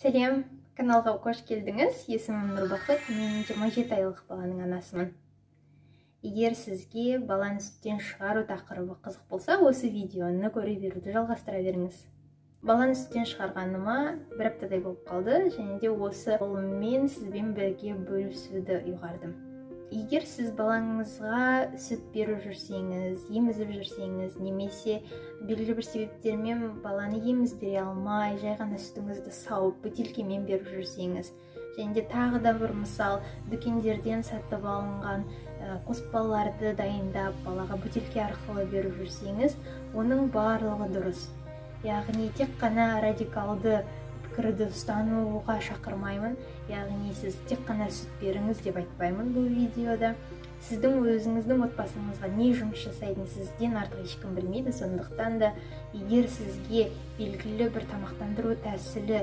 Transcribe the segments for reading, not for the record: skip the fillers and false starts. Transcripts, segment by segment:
Сәлем, каналға қош келдіңіз. Есімім Нұрбақыт, мен 27 айлық баланың анасымын. Егер сізге баланы сүттен шығару тақырыбы қызық болса, осы видеоны көре беруді жалғастыра беріңіз. Баланы сүттен шығарғаныма бір аптадай болып қалды, және де осы жолмен сізбен бірге бөлісуді ұйғардым. Егер сіз балаңызға сүт беріп жүрсеңіз, емізіп жүрсеңіз, немесе белгілі бір себептермен баланы еміздіре алмай, жай ғана сүтіңізді сауып, бөтелкемен беріп жүрсеңіз, және де тағы да бір мысал, дүкендерден сатып алынған қоспаларды дайындап, балаға бөтелке арқылы беріп жүрсеңіз, оның барлығы дұрыс. Яғни тек қана радикалды пікірді ұстануға шақырмаймын, яғни сіз тек қана сүт беріңіз деп айтпаймын бұл видеода. Сіздің өзіңіздің отбасыңызға не жұмыс жасайтын сізден артық ешкім білмейді, сондықтан да егер сізге белгілі бір тамақтандыру тәсілі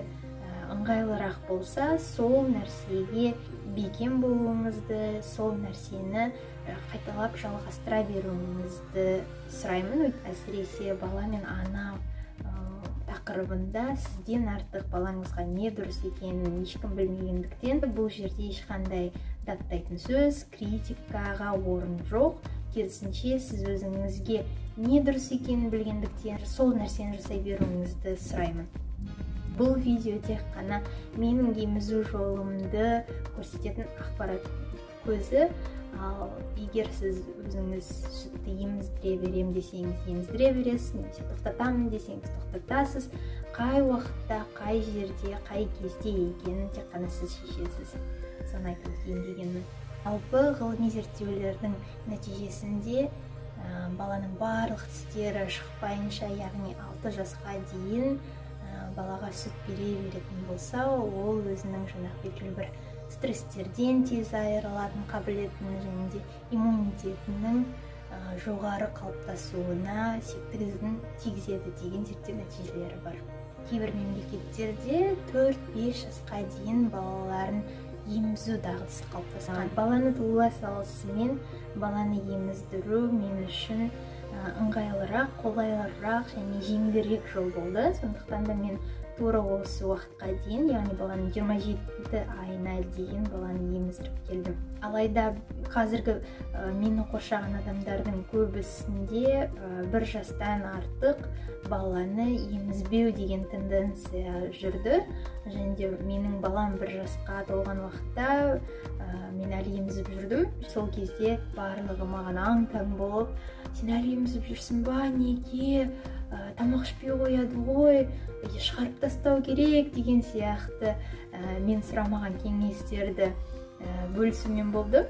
ыңғайлырақ болса, сол нәрсеге бекем болуыңызды, сол нәрсені қайталап жалғастыра беруіңізді сұраймын. Әсіресе бала мен ана тақырыбында сізден артық балаңызға не дұрыс екенін ешкім білмегендіктен бұл жерде ешқандай даттайтын сөз, критикаға орын жоқ. Керісінше сіз өзіңізге не дұрыс екенін білгендіктен сол нәрсені жасай беруіңізді сұраймын. Бұл видео тек қана менің емізу жолымды көрсететін ақпарат көзі. Ал егер сіз өзіңіз сүтті еміздіре берем десеңіз, еміздіре бересіз, немесе тоқтатамын десеңіз, тоқтатасыз. Қай уақытта, қай жерде, қай кезде екенін тек қана сіз шешесіз. Соны айтып өтейін дегенмін. Жалпы ғылыми зерттеулердің нәтижесінде баланың барлық тістері шықпайынша, яғни 6 жасқа дейін балаға сүт бере беретін болса, ол өзінің белгілі бір стресстерден тез айырылатын қабілетін және де иммунитетінің жоғары қалыптасуына септігін тигізеді деген зерттеу нәтижелері бар. Кейбір мемлекеттерде 4-5 жасқа дейін балаларын емізу дағдысы қалыптасқан. Баланы туа салысымен баланы еміздіру мен үшін ыңғайлырақ, қолайлырақ және жеңілірек жол болды. Сондықтан да мен тура осы уақытқа дейін, яғни баланың 27 айына дейін баланы еміздіріп келдім. Алайда қазіргі мені қоршаған адамдардың көбісінде 1 жастан артық баланы емізбеу деген тенденция жүрді. Және де менің балам 1 жасқа толған уақытта мен әлі емізіп жүрдім. Сол кезде барлығы маған аң-таң болып, сен әлі емізіп жүрсің ба, неге? Тамақ ішпей қояды ғой, шығарып тастау керек деген сияқты мен сұрамаған кеңестерді бөлісумен болды.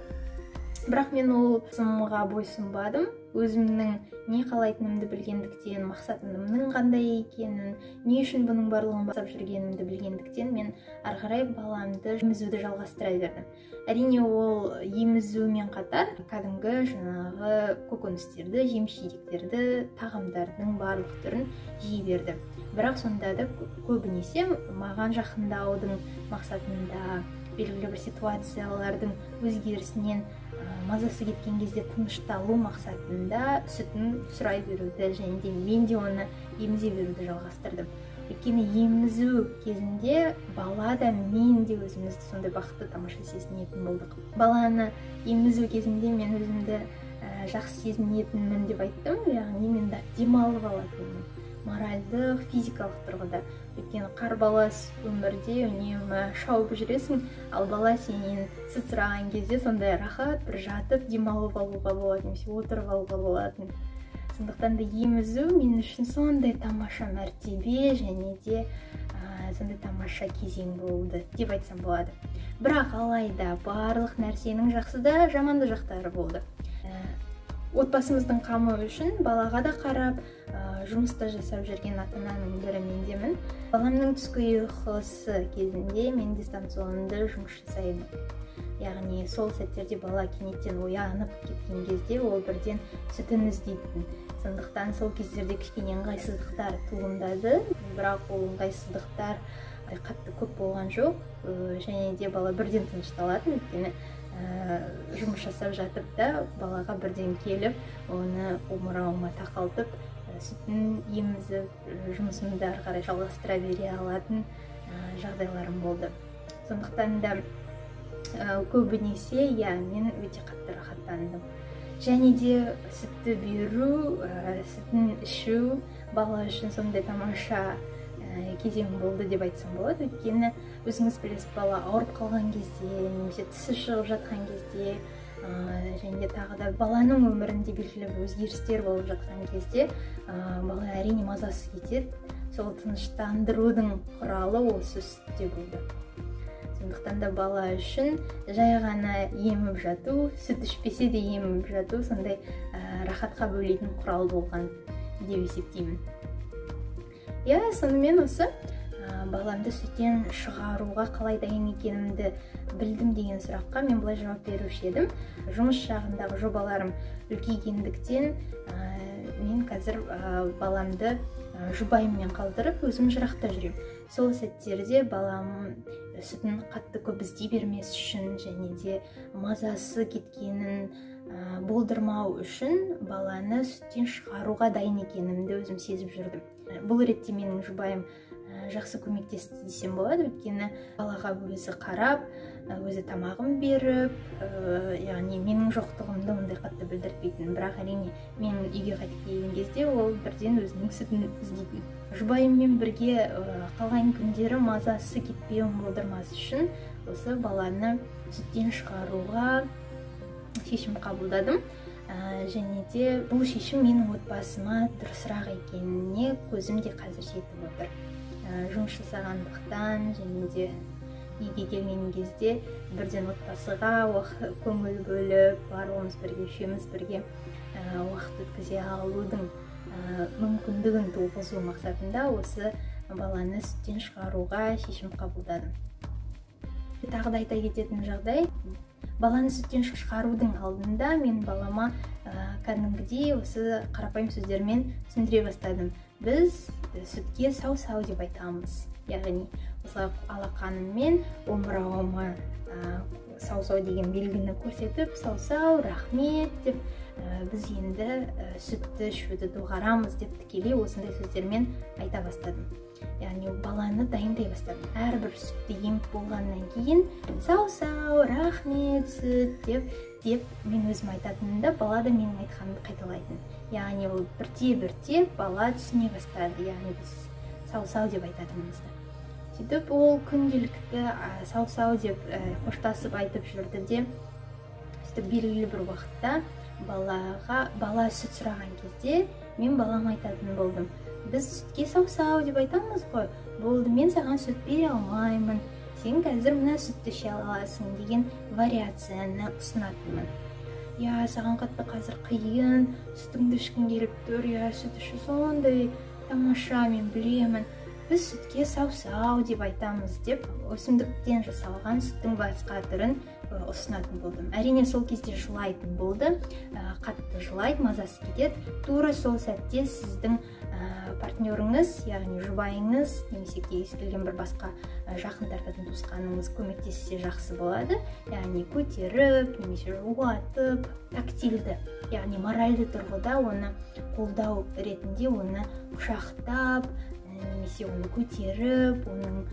Бірақ мен ол сымға бойсұнбадым. Өзімнің не қалайтынымды білгендіктен, мақсатымның қандай екенін, не үшін бұның барлығын басып жүргенімді білгендіктен мен ары қарай баламды емізуді жалғастыра бердім. Әрине ол емізумен қатар кәдімгі жаңағы көкөністерді, жеміс-жидектерді, тағамдардың барлық түрін жей берді. Бірақ сонда да көбінесе маған жақындаудың мақсатында, белгілі бір ситуациялардың өзгерісінен мазасы кеткен кезде тынышталу мақсатында сүтін сұрай беруді және де мен де оны емізе беруді жалғастырдым. Өйткені емізу кезінде бала да мен де өзімізді сондай бақытты тамаша сезінетін болдық. Баланы емізу кезінде мен өзімді жақсы сезінетінмін деп айттым, яғни мен де демалып алатынмын. Моральдық, физикалық тұрғыда. Өйткені қарбалас өмірде үнемі шауып жүресің, ал бала сенен сүт сұраған кезде сондай рахат, бір жатып демалып алуға болады, немесе отырып алуға болатын. Сондықтан да емізу мен үшін сондай тамаша мәртебе және де сондай тамаша кезең болды деп айтсам болады. Бірақ алайда барлық нәрсенің жақсы да жаманды жақтары болды. Отбасымыздың қамы үшін балаға да қарап, жұмыста жасап жүрген ата-ананың бірі мендемін. Баламның түскі ұйқысы кезінде мен дистанционды жұмыс жасаймын. Яғни сол сәттерде бала кенеттен оянып кеткен кезде ол бірден сүтін іздейтін. Сондықтан сол кездерде кішкене ыңғайсыздықтар туындады, бірақ ол ыңғайсыздықтар қатты көп болған жоқ, және де бала бірден тынышталатын, өйткені жұмыс жасап жатып та балаға бірден келіп, оны омырауыма тақалтып, сүтін емізіп, жұмысымды ары қарай жалғастыра бере алатын жағдайларым болды. Сондықтан да көбінесе мен өте қатты рахаттандым. Және де сүтті беру, сүтін ішу бала үшін сондай тамаша кезең болды деп айтсам болады. Өйткені өзіңіз білесіз, бала ауырып қалған кезде, немесе тісі шығып жатқан кезде, және тағы да баланың өмірінде белгілі бір өзгерістер болып жатқан кезде бала әрине мазасы кетеді. Сол тыныштандырудың құралы осы сүтте болды. Сондықтан да бала үшін жай ғана еміп жату, сүт ішпесе де еміп жату сондай рахатқа бөлейтін құрал болған деп есептеймін. Сонымен осы баламды сүттен шығаруға қалай дайын екенімді білдім деген сұраққа мен былай жауап беруші едім. Жұмыс жағындағы жобаларым үлкейгендіктен мен қазір баламды жұбайыммен қалдырып өзім жырақта жүрем. Сол сәттерде балам сүтін қатты көп іздей бермес үшін және де мазасы кеткенін болдырмау үшін баланы сүттен шығаруға дайын екенімді өзім сезіп жүрдім. Бұл ретте менің жұбайым жақсы көмектесті десем болады, өйткені балаға өзі қарап, өзі тамағын беріп, яғни менің жоқтығымды ондай қатты білдіртпейтін. Бірақ әрине мен үйге қайтып келген кезде ол бірден өзінің сүтін іздейтін. Жұбайыммен бірге қалған күндері мазасы кетпеуін болдырмас үшін осы баланы сүттен шығаруға шешім қабылдадым. Және де бұл шешім менің отбасыма дұрысырақ екеніне көзім де қазір жетіп отыр. Жұмыс жасағандықтан және де үйге келген кезде бірден отбасыға көңіл бөліп, барлығымыз бірге, үшеуміз бірге уақыт өткізе алудың мүмкіндігін туғызу мақсатында осы баланы сүттен шығаруға шешім қабылдадым. Тағы да айта кететін жағдай, баланы сүттен шығарудың алдында мен балама кәдімгідей осы қарапайым сөздермен түсіндіре бастадым. Біз сүтке сау-сау деп айтамыз. Яғни осылай алақаныммен омырауыма сау-сау деген белгіні көрсетіп, сау-сау, рахмет деп, біз енді сүтті ішуді доғарамыз деп тікелей осындай сөздермен айта бастадым. Яғни баланы дайындай бастадым. Әрбір сүтті еміп болғаннан кейін сау-сау, рахмет, сүт деп мен өзім айтатынымда бала да менің айтқанымды қайталайтын. Яғни ол бірте-бірте бала түсіне бастады. Яғни біз сау-сау деп айтатынымызды. Сөйтіп ол күнделікті сау-сау деп қоштасып айтып жүрді де, сөйтіп белгілі бір уақытта бала сүт сұраған кезде мен балам айтатын болдым. Біз сүтке сау-сау деп айтамыз ғой, болды, мен саған сүт бере алмаймын, сен қазір мына сүтті іше аласың деген вариацияны ұсынатынмын. Саған қатты қазір қиын, сүтіңді ішкің келіп тұр, сүт ішу сондай тамаша, мен білемін, біз сүтке сау-сау деп айтамыз деп өсімдіктен жасалған сүттің басқа түрін ұсынатын болдым. Әрине сол кезде жылайтын болды, қатты жылайды, мазасы кетеді. Тура сол сәтте сіздің партнеріңіз, яғни жұбайыңыз, немесе кез келген бір басқа жақын тартатын туысқаныңыз көмектессе жақсы болады. Яғни көтеріп, немесе жуатып, тактильді, яғни моральды тұрғыда оны қолдау ретінде оны құшақтап, немесе оны көтеріп, оның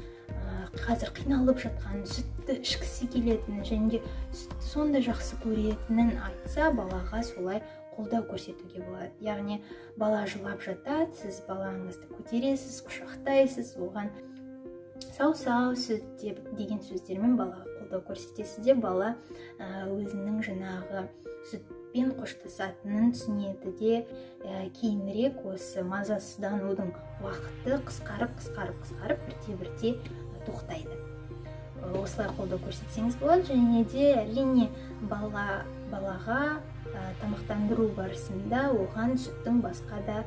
қазір қиналып жатқан, сүтті ішкісі келетінін және де сүтті сондай жақсы көретінін айтса, балаға солай қолдау көрсетуге болады. Яғни бала жылап жатады, сіз балаңызды көтересіз, құшақтайсыз, оған сау-сау сүт деген сөздермен балаға қолдау көрсетесіз де, бала өзінің жаңағы сүтпен қоштасатынын түсінеді де, кейінірек осы мазасызданудың уақыты қысқарып бірте-бірте тоқтайды. Осылай қолдау көрсетсеңіз болады. Және де әрине балаға тамақтандыру барысында оған сүттің басқа да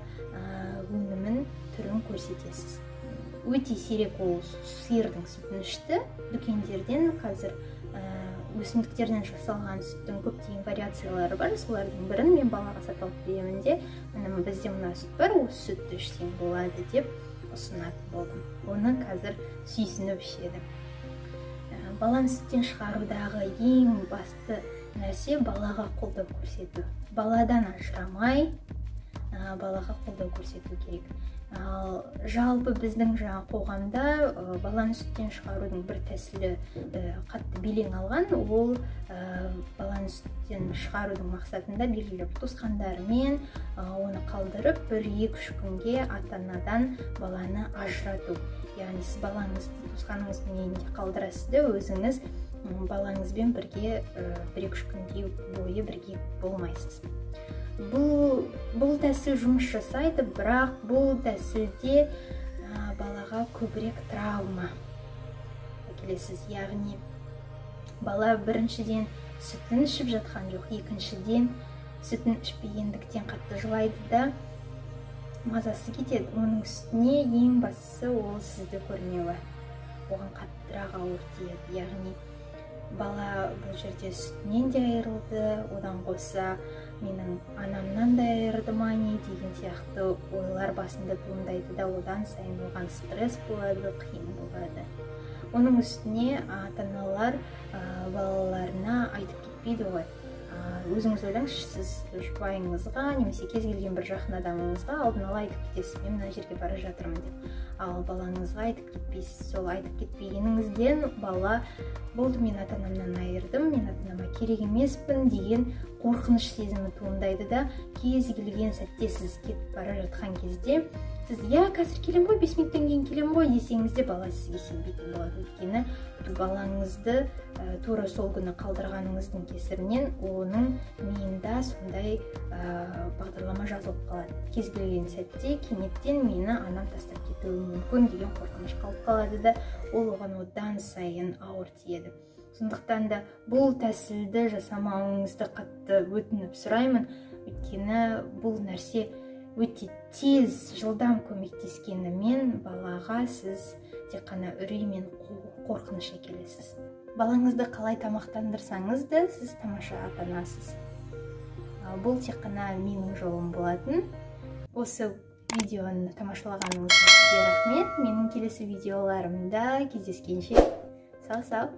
өнімін түрін көрсетесіз. Өте сирек ол сиырдың сүтін ішті. Дүкендерден қазір өсімдіктерден жасалған сүттің көптеген вариациялары бар. Солардың бірін мен балаға сатып беремін де, бізде мына сүт бар, осы сүтті ішсең болады деп ұсынатын болдым. Оны қазір сүйсініп ішеді. Баланы сүттен шығарудағы ең басты нәрсе балаға қолдау көрсету. Баладан ажырамай, балаға қолдау көрсету керек. Жалпы біздің жаңа қоғамда баланы сүттен шығарудың бір тәсілі қатты белең алған. Ол баланы сүттен шығарудың мақсатында белгілі бір туысқандарымен оны қалдырып 1-2-3 күнге ата-анадан баланы ажырату. Яғни сіз балаңызды туысқаныңыздың үйінде қалдырасыз да өзіңіз балаңызбен бірге 1-2 күнге бойы бірге болмайсыз. Бұл тәсіл жұмыс жасайды, бірақ бұл тәсілде балаға көбірек травма әкелесіз. Яғни бала біріншіден сүтін ішіп жатқан жоқ, екіншіден сүтін ішпегендіктен қатты жылайды да мазасы кетеді. Оның үстіне ең бастысы ол сізді көрмеуі, оған қаттырақ ауыр тиеді. Яғни бала бұл жерде сүтінен де айырылды, одан қоса менің анамнан да айырды ма не деген сияқты ойлар басында туындайды да, одан сайын оған стресс болады, қиын болады. Оның үстіне ата-аналар балаларына айтып кетпейді ғой. Өзіңіз ойлаңызшы, сіз жұбайыңызға немесе кез келген бір жақын адамыңызға алдын ала айтып кетесіз, мен мына жерге бара жатырмын деп. Ал балаңызға айтып кетпейсіз. Сол айтып кетпегеніңізден бала болды, мен ата-анамнан айырдым, мен ата-анама керек емеспін деген қорқыныш сезімі туындайды да, кез келген сәтте сіз кетіп бара жатқан кезде сіз қазір келем ғой, 5 минуттан кейін келем ғой десеңіз де бала сізге сенбейтін болады. Өйткені балаңызды тура сол күні қалдырғаныңыздың кесірінен оның миында сондай бағдарлама жазылып қалады. Кез келген сәтте кенеттен мені анам тастап кетуі мүмкін деген қорқыныш қалып қалады да, ол оған одан сайын ауыр тиеді. Сондықтан да бұл тәсілді жасамауыңызды қатты өтініп сұраймын. Өйткені бұл нәрсе өте тез, жылдам көмектескенімен балаға сіз тек қана үрей мен қорқыныш әкелесіз. Балаңызды қалай тамақтандырсаңыз да, сіз тамаша ата-анасыз. Бұл тек қана менің жолым болатын. Осы видеоны тамашалағаныңыз үшін сізге рахмет. Менің келесі видеоларымда кездескенше сау-сау.